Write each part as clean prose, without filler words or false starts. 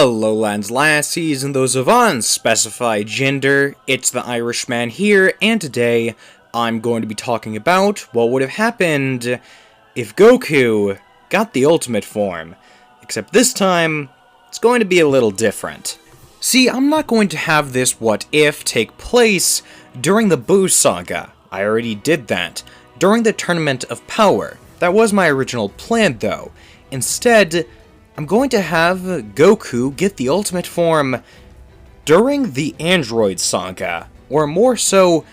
Hello lands, lassies, and those of unspecified gender, it's the Irishman here, and today I'm going to be talking about what would have happened if Goku got the ultimate form. Except this time, it's going to be a little different. See, I'm not going to have this what if take place during the Buu saga. I already did that. During the Tournament of Power. That was my original plan though. Instead, I'm going to have Goku get the ultimate form during the Android saga, or more so,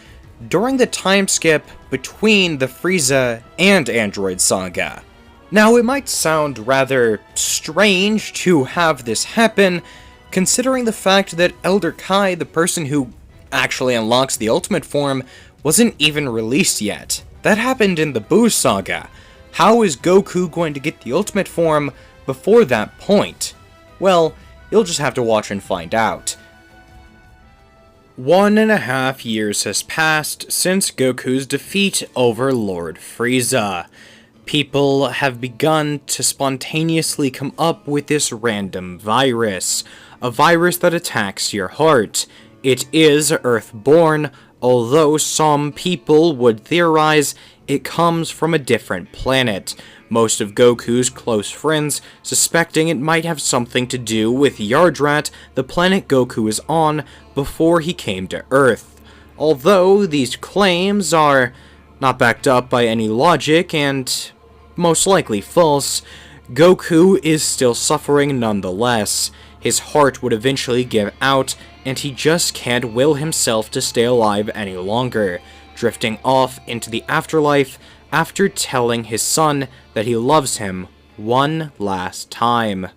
during the time skip between the Frieza and Android saga. Now, it might sound rather strange to have this happen, considering the fact that Elder Kai, the person who actually unlocks the ultimate form, wasn't even released yet. That happened in the Buu saga. How is Goku going to get the ultimate form before that point? Well, you'll just have to watch and find out. 1.5 years has passed since Goku's defeat over Lord Frieza. People have begun to spontaneously come up with this random virus. A virus that attacks your heart. It is Earth-born, although some people would theorize it comes from a different planet. Most of Goku's close friends suspecting it might have something to do with Yardrat, the planet Goku is on before he came to Earth. Although these claims are not backed up by any logic and most likely false, Goku is still suffering nonetheless. His heart would eventually give out, and he just can't will himself to stay alive any longer, drifting off into the afterlife after telling his son that he loves him one last time.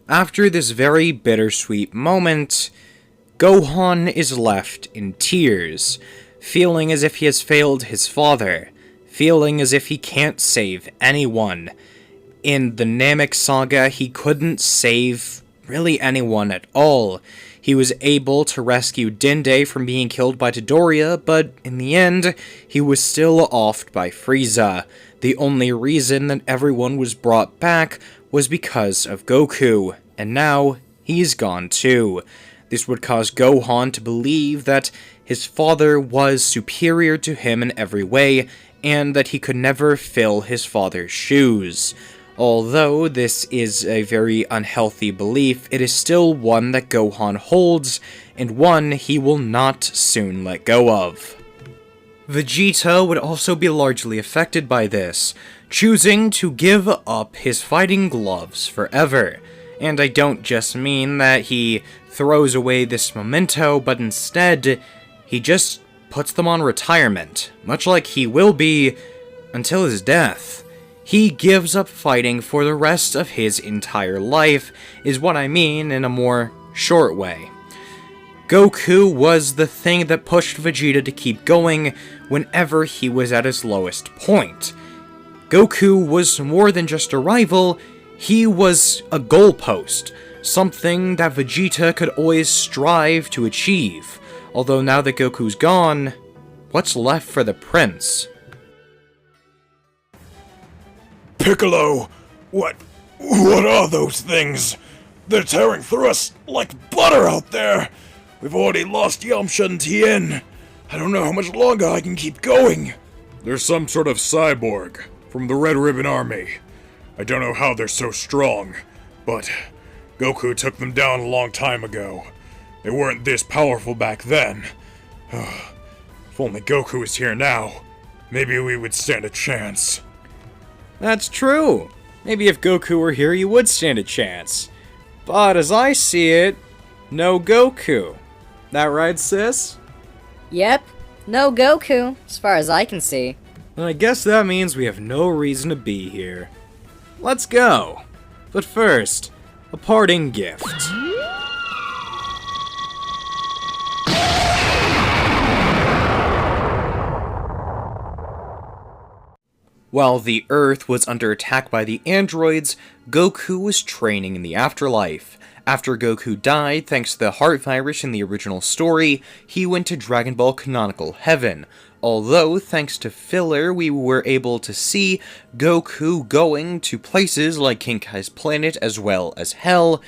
After this very bittersweet moment, Gohan is left in tears, feeling as if he has failed his father, feeling as if he can't save anyone. In the Namek saga, he couldn't save really anyone at all. He was able to rescue Dende from being killed by Todoroki, but in the end, he was still offed by Frieza. The only reason that everyone was brought back was because of Goku, and now he's gone too. This would cause Gohan to believe that his father was superior to him in every way, and that he could never fill his father's shoes. Although this is a very unhealthy belief, it is still one that Gohan holds, and one he will not soon let go of. Vegeta would also be largely affected by this, choosing to give up his fighting gloves forever. And I don't just mean that he throws away this memento, but instead, he just puts them on retirement, much like he will be until his death. He gives up fighting for the rest of his entire life, is what I mean in a more short way. Goku was the thing that pushed Vegeta to keep going whenever he was at his lowest point. Goku was more than just a rival, he was a goalpost, something that Vegeta could always strive to achieve. Although now that Goku's gone, what's left for the prince? Piccolo, what are those things? They're tearing through us like butter out there. We've already lost Yamcha and Tien. I don't know how much longer I can keep going. They're some sort of cyborg from the Red Ribbon Army. I don't know how they're so strong, but Goku took them down a long time ago. They weren't this powerful back then. If only Goku was here now, maybe we would stand a chance. That's true. Maybe if Goku were here, you would stand a chance. But as I see it, no Goku. That right, sis? Yep, no Goku, as far as I can see. Then I guess that means we have no reason to be here. Let's go. But first, a parting gift. While the Earth was under attack by the androids, Goku was training in the afterlife. After Goku died, thanks to the heart virus in the original story, he went to Dragon Ball canonical heaven. Although, thanks to filler, we were able to see Goku going to places like King Kai's planet as well as Hell,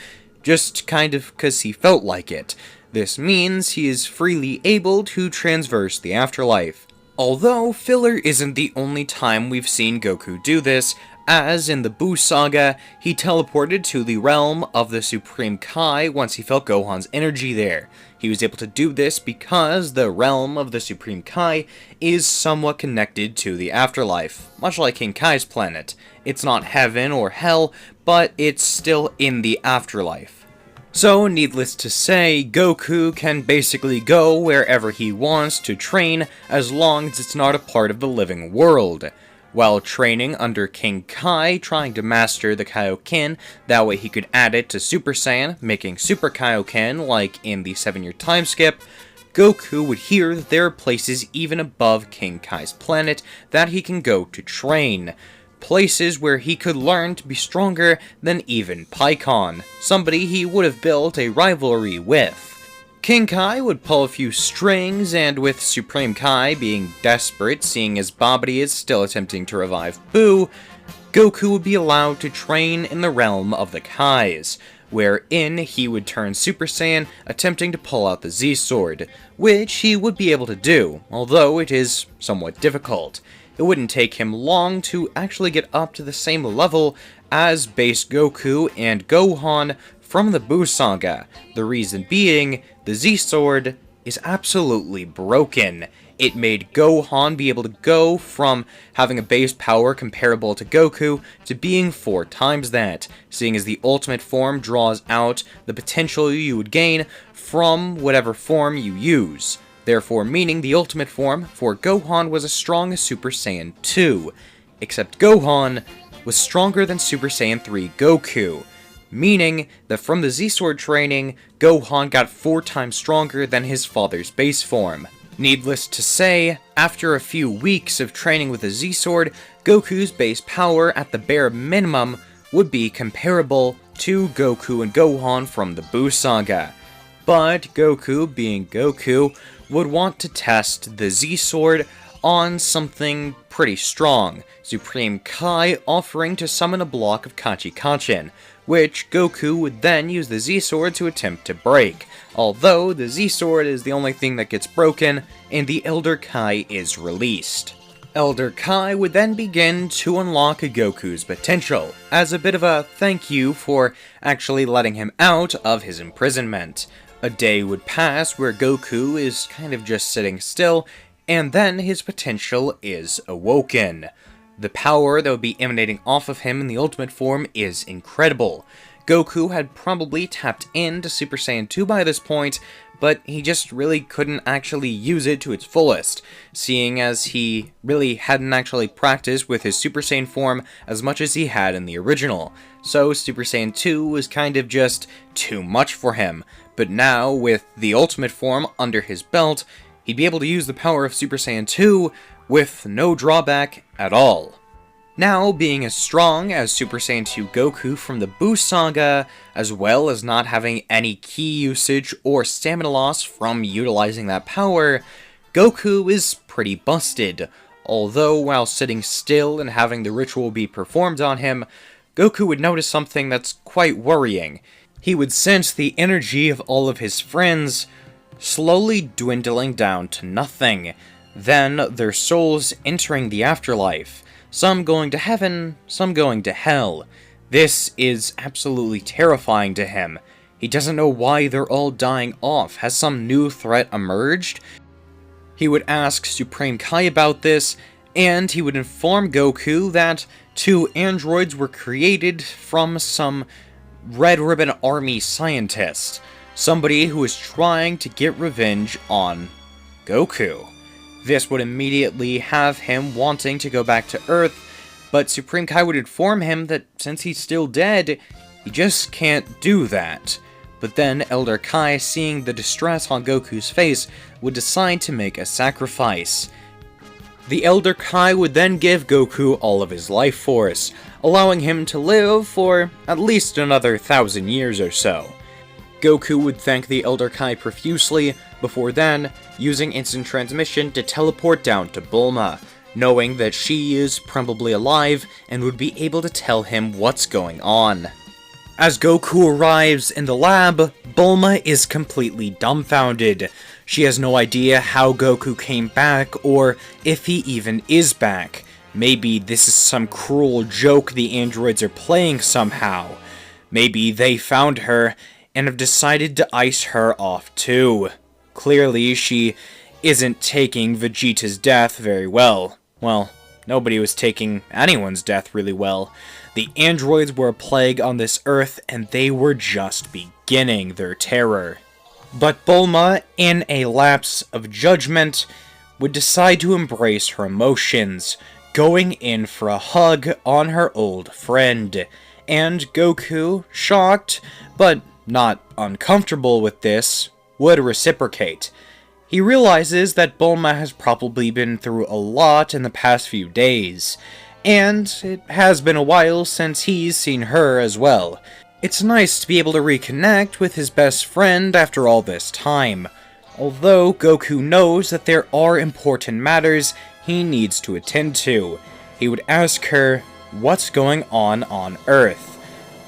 just kind of because he felt like it. This means he is freely able to transverse the afterlife. Although filler isn't the only time we've seen Goku do this, as in the Buu Saga, he teleported to the realm of the Supreme Kai once he felt Gohan's energy there. He was able to do this because the realm of the Supreme Kai is somewhat connected to the afterlife, much like King Kai's planet. It's not heaven or hell, but it's still in the afterlife. So, needless to say, Goku can basically go wherever he wants to train as long as it's not a part of the living world. While training under King Kai, trying to master the Kaioken, that way he could add it to Super Saiyan, making Super Kaioken like in the 7-year time skip, Goku would hear that there are places even above King Kai's planet that he can go to train. Places where he could learn to be stronger than even Paikon, somebody he would have built a rivalry with. King Kai would pull a few strings, and with Supreme Kai being desperate, seeing as Babidi is still attempting to revive Buu, Goku would be allowed to train in the realm of the Kais, wherein he would turn Super Saiyan, attempting to pull out the Z-Sword, which he would be able to do, although it is somewhat difficult. It wouldn't take him long to actually get up to the same level as base Goku and Gohan from the Buu Saga, the reason being, the Z-Sword is absolutely broken. It made Gohan be able to go from having a base power comparable to Goku to being 4 times that, seeing as the ultimate form draws out the potential you would gain from whatever form you use. Therefore meaning the ultimate form for Gohan was as strong as Super Saiyan 2, except Gohan was stronger than Super Saiyan 3 Goku. Meaning that from the Z-Sword training, Gohan got 4 times stronger than his father's base form. Needless to say, after a few weeks of training with the Z-Sword, Goku's base power at the bare minimum would be comparable to Goku and Gohan from the Buu Saga. But Goku, being Goku, would want to test the Z-Sword on something pretty strong, Supreme Kai offering to summon a block of Kachikachin, which Goku would then use the Z-Sword to attempt to break, although the Z-Sword is the only thing that gets broken, and the Elder Kai is released. Elder Kai would then begin to unlock Goku's potential, as a bit of a thank you for actually letting him out of his imprisonment. A day would pass where Goku is kind of just sitting still, and then his potential is awoken. The power that would be emanating off of him in the ultimate form is incredible. Goku had probably tapped into Super Saiyan 2 by this point, but he just really couldn't actually use it to its fullest, seeing as he really hadn't actually practiced with his Super Saiyan form as much as he had in the original. So Super Saiyan 2 was kind of just too much for him, but now with the ultimate form under his belt, he'd be able to use the power of Super Saiyan 2 with no drawback at all. Now, being as strong as Super Saiyan 2 Goku from the Buu Saga, as well as not having any ki usage or stamina loss from utilizing that power, Goku is pretty busted. Although, while sitting still and having the ritual be performed on him, Goku would notice something that's quite worrying. He would sense the energy of all of his friends slowly dwindling down to nothing. Then, their souls entering the afterlife. Some going to heaven, some going to hell. This is absolutely terrifying to him. He doesn't know why they're all dying off. Has some new threat emerged? He would ask Supreme Kai about this, and he would inform Goku that 2 androids were created from some Red Ribbon Army scientist. Somebody who is trying to get revenge on Goku. This would immediately have him wanting to go back to Earth, but Supreme Kai would inform him that since he's still dead, he just can't do that. But then Elder Kai, seeing the distress on Goku's face, would decide to make a sacrifice. The Elder Kai would then give Goku all of his life force, allowing him to live for at least another 1,000 years or so. Goku would thank the Elder Kai profusely, before then using instant transmission to teleport down to Bulma, knowing that she is probably alive and would be able to tell him what's going on. As Goku arrives in the lab, Bulma is completely dumbfounded. She has no idea how Goku came back or if he even is back. Maybe this is some cruel joke the androids are playing somehow. Maybe they found her and have decided to ice her off too. Clearly, she isn't taking Vegeta's death very well. Well, nobody was taking anyone's death really well. The androids were a plague on this Earth, and they were just beginning their terror. But Bulma, in a lapse of judgment, would decide to embrace her emotions, going in for a hug on her old friend. And Goku, shocked, but not uncomfortable with this, would reciprocate. He realizes that Bulma has probably been through a lot in the past few days, and it has been a while since he's seen her as well. It's nice to be able to reconnect with his best friend after all this time, although Goku knows that there are important matters he needs to attend to. He would ask her what's going on Earth,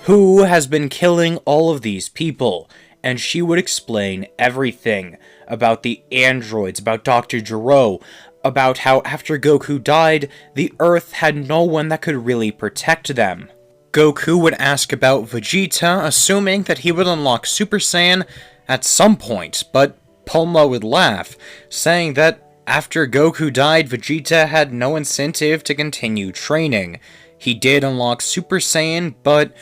who has been killing all of these people, and she would explain everything about the androids, about Dr. Gero, about how after Goku died, the Earth had no one that could really protect them. Goku would ask about Vegeta, assuming that he would unlock Super Saiyan at some point, but Bulma would laugh, saying that after Goku died, Vegeta had no incentive to continue training. He did unlock Super Saiyan, but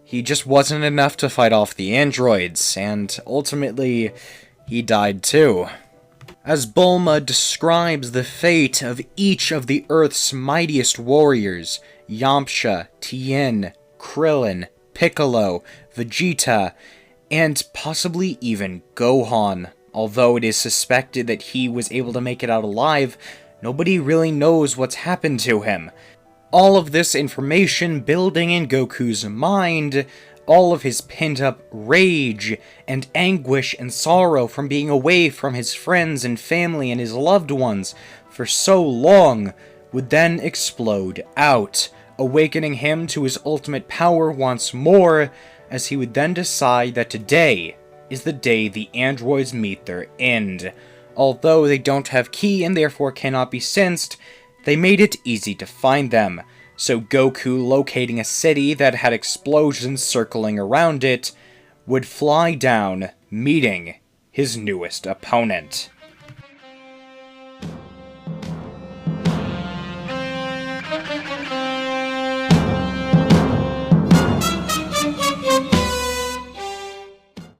he just wasn't enough to fight off the androids, and ultimately, he died too. As Bulma describes the fate of each of the Earth's mightiest warriors, Yamcha, Tien, Krillin, Piccolo, Vegeta, and possibly even Gohan. Although it is suspected that he was able to make it out alive, nobody really knows what's happened to him. All of this information building in Goku's mind, all of his pent-up rage and anguish and sorrow from being away from his friends and family and his loved ones for so long, would then explode out, awakening him to his ultimate power once more, as he would then decide that today is the day the androids meet their end. Although they don't have ki and therefore cannot be sensed, they made it easy to find them. So Goku, locating a city that had explosions circling around it, would fly down, meeting his newest opponent.